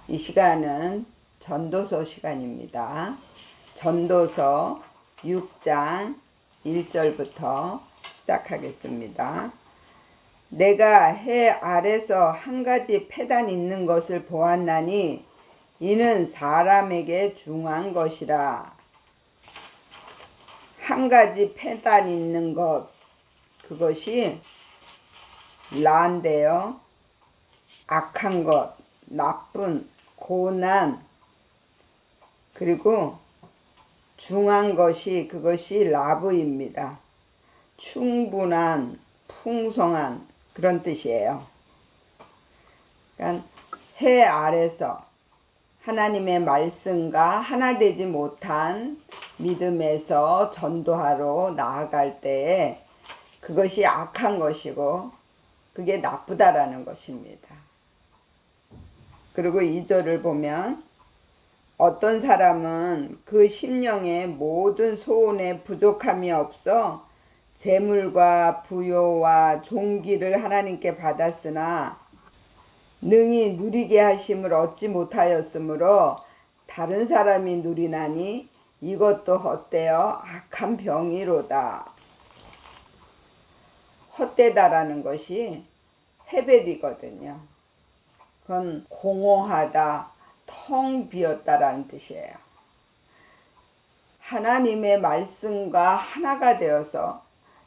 이 시간은 전도서 시간입니다. 전도서 6장 1절부터 시작하겠습니다. 내가 해 아래서 한 가지 패단 있는 것을 보았나니 이는 사람에게 중한 것이라. 한 가지 패단 있는 것, 그것이 라인데요. 악한 것, 나쁜, 고난, 그리고 중한 것이 그것이 라브입니다. 충분한, 풍성한 그런 뜻이에요. 그러니까 해 아래서 하나님의 말씀과 하나 되지 못한 믿음에서 전도하러 나아갈 때에 그것이 악한 것이고 그게 나쁘다라는 것입니다. 그리고 2절을 보면 어떤 사람은 그 심령에 모든 소원에 부족함이 없어 재물과 부요와 존귀를 하나님께 받았으나 능히 누리게 하심을 얻지 못하였으므로 다른 사람이 누리나니 이것도 헛되어 악한 병이로다. 헛되다라는 것이 헤벨이거든요. 그건 공허하다, 텅 비었다라는 뜻이에요. 하나님의 말씀과 하나가 되어서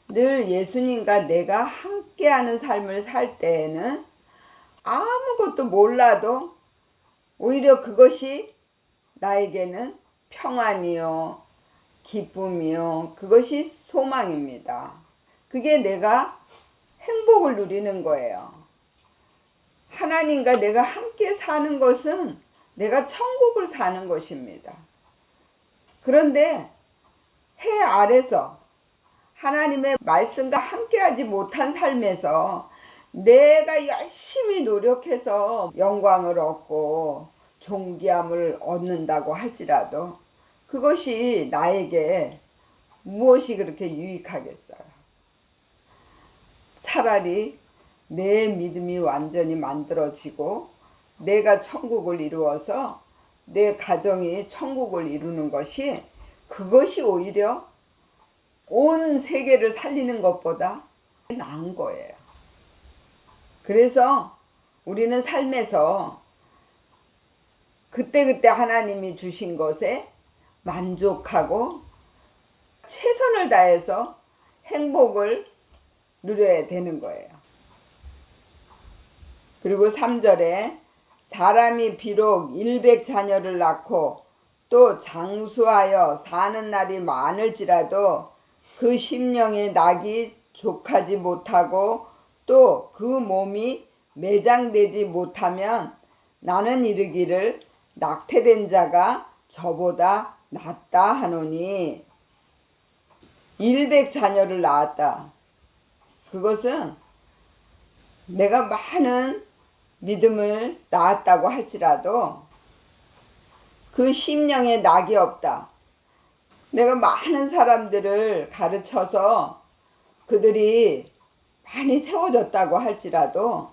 늘 예수님과 내가 함께하는 삶을 살 때에는 아무것도 몰라도 오히려 그것이 나에게는 평안이요, 기쁨이요, 그것이 소망입니다. 그게 내가 행복을 누리는 거예요. 하나님과 내가 함께 사는 것은 내가 천국을 사는 것입니다. 그런데 해 아래서 하나님의 말씀과 함께하지 못한 삶에서 내가 열심히 노력해서 영광을 얻고 존귀함을 얻는다고 할지라도 그것이 나에게 무엇이 그렇게 유익하겠어요? 차라리 내 믿음이 완전히 만들어지고 내가 천국을 이루어서 내 가정이 천국을 이루는 것이 그것이 오히려 온 세계를 살리는 것보다 나은 거예요. 그래서 우리는 삶에서 그때그때 하나님이 주신 것에 만족하고 최선을 다해서 행복을 누려야 되는 거예요. 그리고 3절에 사람이 비록 100자녀를 낳고 또 장수하여 사는 날이 많을지라도 그 심령의 낙이 족하지 못하고 또 그 몸이 매장되지 못하면 나는 이르기를 낙태된 자가 저보다 낫다 하노니. 100자녀를 낳았다. 그것은 내가 많은 믿음을 낳았다고 할지라도 그 심령에 낙이 없다. 내가 많은 사람들을 가르쳐서 그들이 많이 세워졌다고 할지라도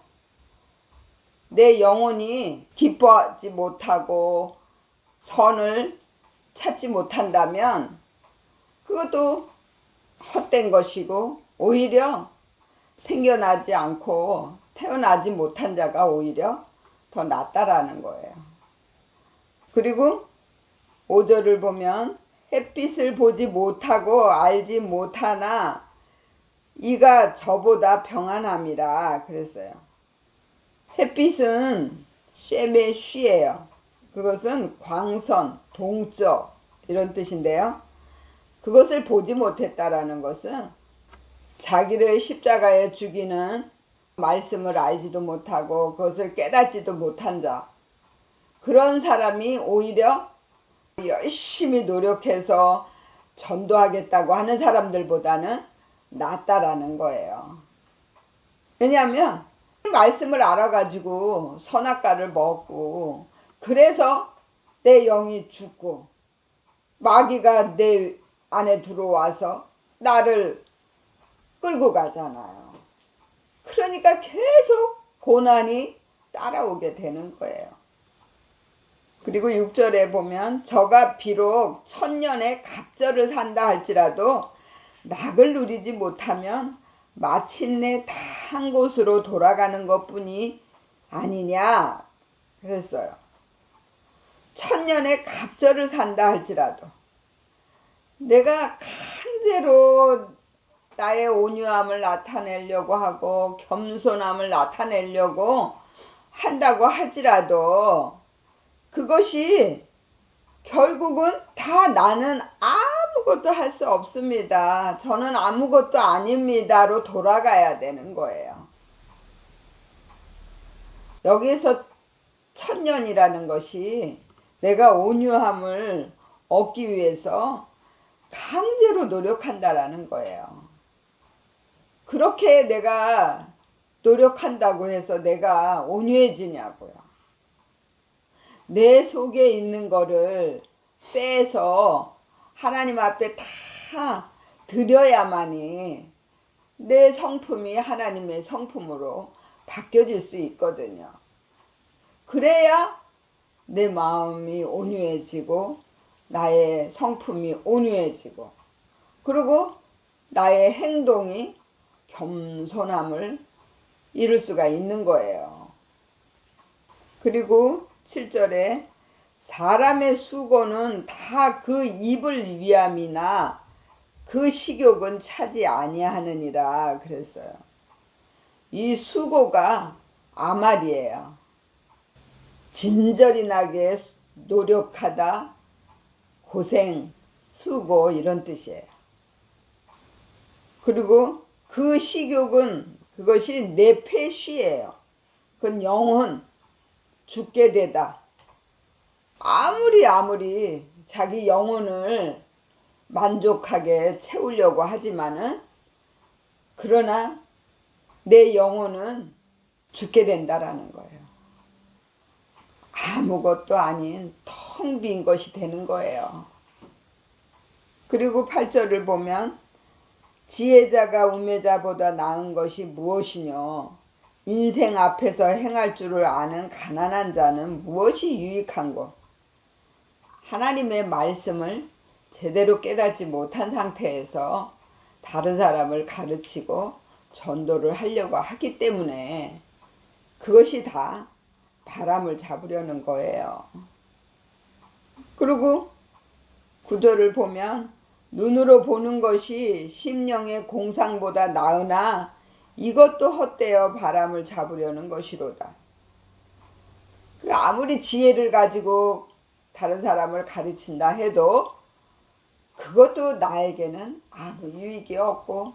내 영혼이 기뻐하지 못하고 선을 찾지 못한다면 그것도 헛된 것이고 오히려 생겨나지 않고 태어나지 못한 자가 오히려 더 낫다라는 거예요. 그리고 5절을 보면 햇빛을 보지 못하고 알지 못하나 이가 저보다 평안함이라 그랬어요. 햇빛은 쉐메 쉬예요. 그것은 광선, 동적 이런 뜻인데요. 그것을 보지 못했다라는 것은 자기를 십자가에 죽이는 말씀을 알지도 못하고 그것을 깨닫지도 못한 자, 그런 사람이 오히려 열심히 노력해서 전도하겠다고 하는 사람들보다는 낫다라는 거예요. 왜냐하면 말씀을 알아가지고 선악과를 먹고 그래서 내 영이 죽고 마귀가 내 안에 들어와서 나를 끌고 가잖아요. 그러니까 계속 고난이 따라오게 되는 거예요. 그리고 6절에 보면 저가 비록 천년의 갑절을 산다 할지라도 낙을 누리지 못하면 마침내 다 한 곳으로 돌아가는 것뿐이 아니냐 그랬어요. 천년의 갑절을 산다 할지라도 내가 강제로 나의 온유함을 나타내려고 하고 겸손함을 나타내려고 한다고 할지라도 그것이 결국은 다 나는 아무것도 할 수 없습니다. 저는 아무것도 아닙니다로 돌아가야 되는 거예요. 여기에서 천년이라는 것이 내가 온유함을 얻기 위해서 강제로 노력한다라는 거예요. 그렇게 내가 노력한다고 해서 내가 온유해지냐고요. 내 속에 있는 거를 빼서 하나님 앞에 다 드려야만이 내 성품이 하나님의 성품으로 바뀌어질 수 있거든요. 그래야 내 마음이 온유해지고 나의 성품이 온유해지고 그리고 나의 행동이 겸손함을 이룰 수가 있는 거예요. 그리고 7절에 사람의 수고는 다 그 입을 위함이나 그 식욕은 차지 아니하느니라 그랬어요. 이 수고가 아말이에요. 진절이 나게 노력하다, 고생, 수고 이런 뜻이에요. 그리고 그 식욕은 그것이 내 패쉬예요. 그건 영혼, 죽게 되다. 아무리 자기 영혼을 만족하게 채우려고 하지만은 그러나 내 영혼은 죽게 된다라는 거예요. 아무것도 아닌 텅 빈 것이 되는 거예요. 그리고 8절을 보면 지혜자가 우매자보다 나은 것이 무엇이뇨? 인생 앞에서 행할 줄을 아는 가난한 자는 무엇이 유익한고? 하나님의 말씀을 제대로 깨닫지 못한 상태에서 다른 사람을 가르치고 전도를 하려고 하기 때문에 그것이 다 바람을 잡으려는 거예요. 그리고 9절을 보면 눈으로 보는 것이 심령의 공상보다 나으나 이것도 헛되어 바람을 잡으려는 것이로다. 아무리 지혜를 가지고 다른 사람을 가르친다 해도 그것도 나에게는 아무 유익이 없고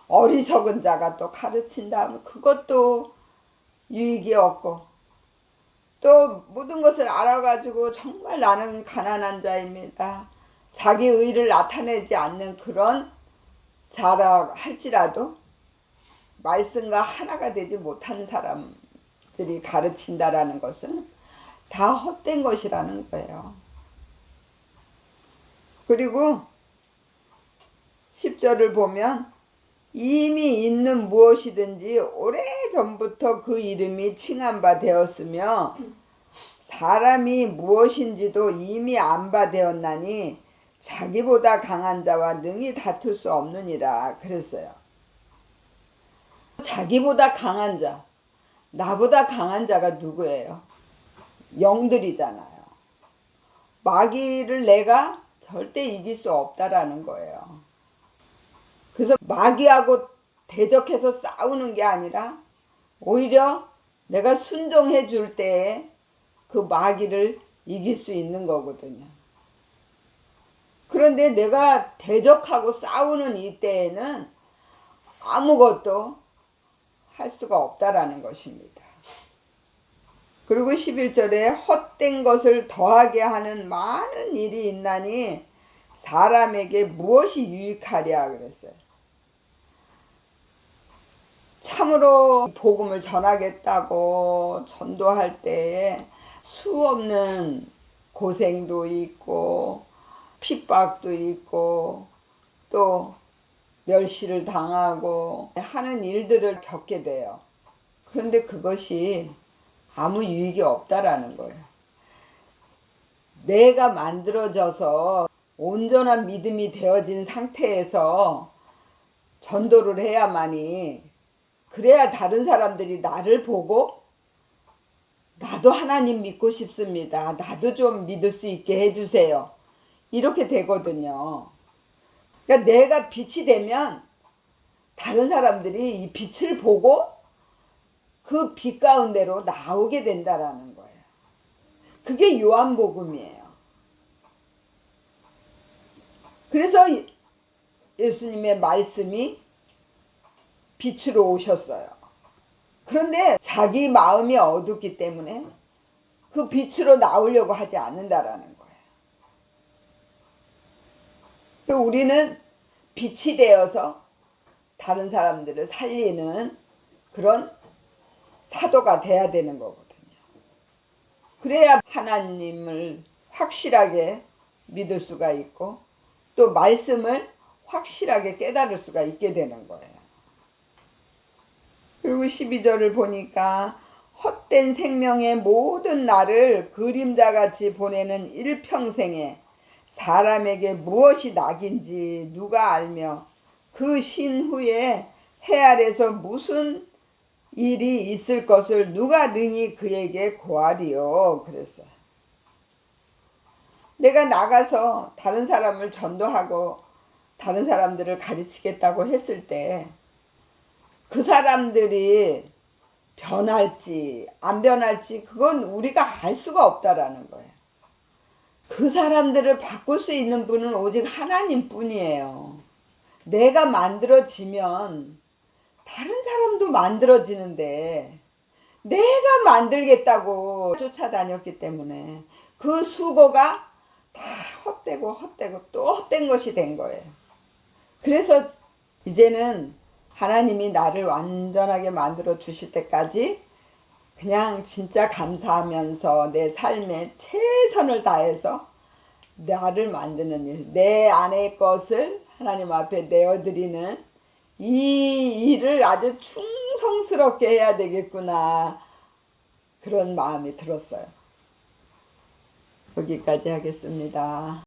어리석은 자가 또 가르친다 하면 그것도 유익이 없고 또 모든 것을 알아가지고 정말 나는 가난한 자입니다. 자기 의를 나타내지 않는 그런 자라 할지라도 말씀과 하나가 되지 못한 사람들이 가르친다라는 것은 다 헛된 것이라는 거예요. 그리고 10절을 보면 이미 있는 무엇이든지 오래전부터 그 이름이 칭한 바 되었으며 사람이 무엇인지도 이미 안 바 되었나니 자기보다 강한 자와 능히 다툴 수 없느니라 그랬어요. 자기보다 강한 자, 나보다 강한 자가 누구예요? 영들이잖아요. 마귀를 내가 절대 이길 수 없다라는 거예요. 그래서 마귀하고 대적해서 싸우는 게 아니라 오히려 내가 순종해 줄 때에 그 마귀를 이길 수 있는 거거든요. 그런데 내가 대적하고 싸우는 이때에는 아무것도 할 수가 없다라는 것입니다. 그리고 11절에 헛된 것을 더하게 하는 많은 일이 있나니 사람에게 무엇이 유익하랴 그랬어요. 참으로 복음을 전하겠다고 전도할 때에 수없는 고생도 있고 핍박도 있고 또 멸시를 당하고 하는 일들을 겪게 돼요. 그런데 그것이 아무 유익이 없다라는 거예요. 내가 만들어져서 온전한 믿음이 되어진 상태에서 전도를 해야만이, 그래야 다른 사람들이 나를 보고 나도 하나님 믿고 싶습니다, 나도 좀 믿을 수 있게 해주세요, 이렇게 되거든요. 그러니까 내가 빛이 되면 다른 사람들이 이 빛을 보고 그 빛 가운데로 나오게 된다라는 거예요. 그게 요한복음이에요. 그래서 예수님의 말씀이 빛으로 오셨어요. 그런데 자기 마음이 어둡기 때문에 그 빛으로 나오려고 하지 않는다라는 거예요. 우리는 빛이 되어서 다른 사람들을 살리는 그런 사도가 돼야 되는 거거든요. 그래야 하나님을 확실하게 믿을 수가 있고 또 말씀을 확실하게 깨달을 수가 있게 되는 거예요. 그리고 12절을 보니까 헛된 생명의 모든 날을 그림자같이 보내는 일평생에 사람에게 무엇이 낙인지 누가 알며 그 신후에 해 아래서 무슨 일이 있을 것을 누가 능히 그에게 고하리요. 그랬어요. 내가 나가서 다른 사람을 전도하고 다른 사람들을 가르치겠다고 했을 때 그 사람들이 변할지 안 변할지 그건 우리가 알 수가 없다라는 거예요. 그 사람들을 바꿀 수 있는 분은 오직 하나님 뿐이에요. 내가 만들어지면 다른 사람도 만들어지는데 내가 만들겠다고 쫓아다녔기 때문에 그 수고가 다 헛되고 또 헛된 것이 된 거예요. 그래서 이제는 하나님이 나를 완전하게 만들어 주실 때까지 그냥 진짜 감사하면서 내 삶에 최선을 다해서 나를 만드는 일, 내 안의 것을 하나님 앞에 내어드리는 이 일을 아주 충성스럽게 해야 되겠구나, 그런 마음이 들었어요. 여기까지 하겠습니다.